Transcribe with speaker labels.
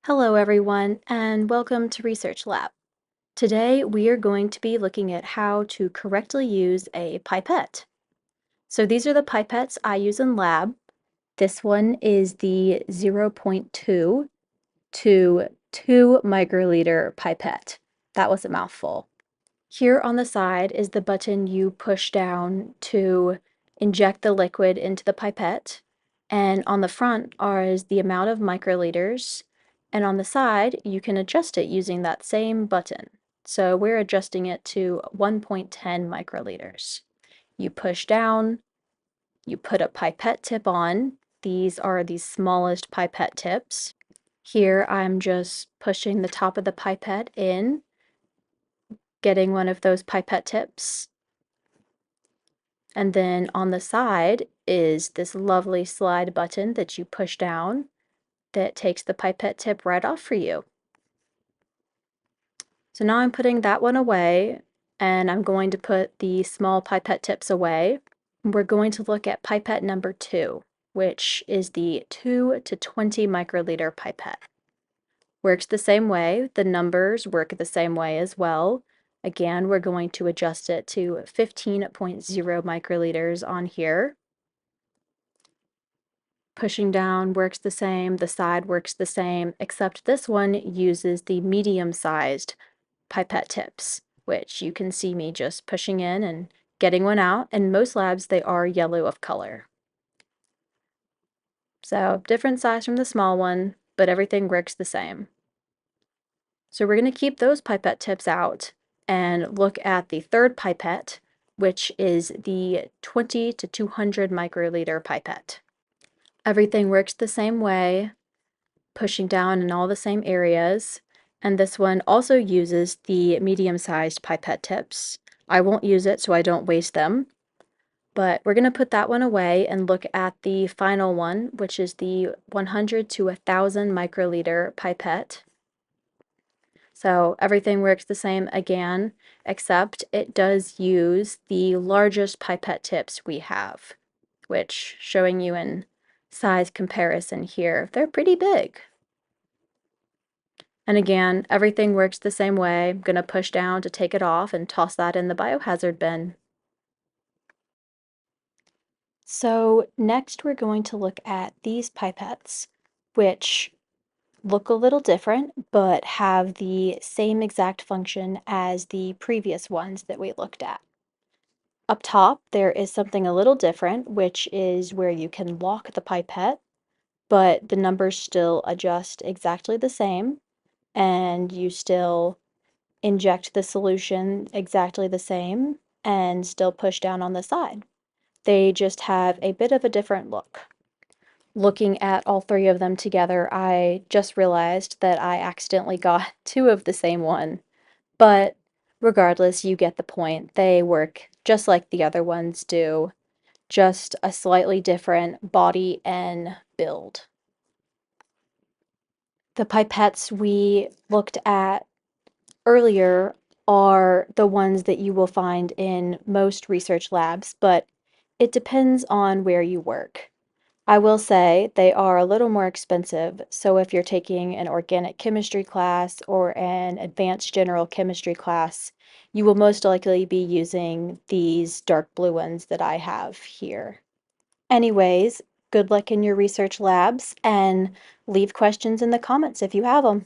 Speaker 1: Hello everyone, and welcome to Research Lab. Today we are going to be looking at how to correctly use a pipette. So these are the pipettes I use in lab. This one is the 0.2 to 2 microliter pipette. That was a mouthful. Here on the side is the button you push down to inject the liquid into the pipette, and on the front is the amount of microliters, and on the side you can adjust it using that same button. So we're adjusting it to 1.10 microliters. You push down, you put a pipette tip on. These are the smallest pipette tips. Here I'm just pushing the top of the pipette in, getting one of those pipette tips. And then on the side is this lovely slide button that you push down that takes the pipette tip right off for you. So now I'm putting that one away, and I'm going to put the small pipette tips away. We're going to look at pipette number 2, which is the 2 to 20 microliter pipette. Works the same way, the numbers work the same way as well. Again, we're going to adjust it to 15.0 microliters on here. Pushing down works the same, the side works the same, except this one uses the medium-sized pipette tips, which you can see me just pushing in and getting one out. In most labs, they are yellow of color. So different size from the small one, but everything works the same. So we're going to keep those pipette tips out and look at the third pipette, which is the 20 to 200 microliter pipette. Everything works the same way, pushing down in all the same areas, and this one also uses the medium-sized pipette tips. I won't use it so I don't waste them, but we're going to put that one away and look at the final one, which is the 100 to 1,000 microliter pipette. So everything works the same again, except it does use the largest pipette tips we have, which, showing you in size comparison here, they're pretty big. And again, everything works the same way. I'm going to push down to take it off and toss that in the biohazard bin. So next we're going to look at these pipettes, which look a little different, but have the same exact function as the previous ones that we looked at. Up top, there is something a little different, which is where you can lock the pipette, but the numbers still adjust exactly the same, and you still inject the solution exactly the same and still push down on the side. They just have a bit of a different look. Looking at all three of them together, I just realized that I accidentally got two of the same one. But regardless, you get the point. They work just like the other ones do, just a slightly different body and build. The pipettes we looked at earlier are the ones that you will find in most research labs, but it depends on where you work. I will say they are a little more expensive, so if you're taking an organic chemistry class or an advanced general chemistry class, you will most likely be using these dark blue ones that I have here. Anyways, good luck in your research labs and leave questions in the comments if you have them.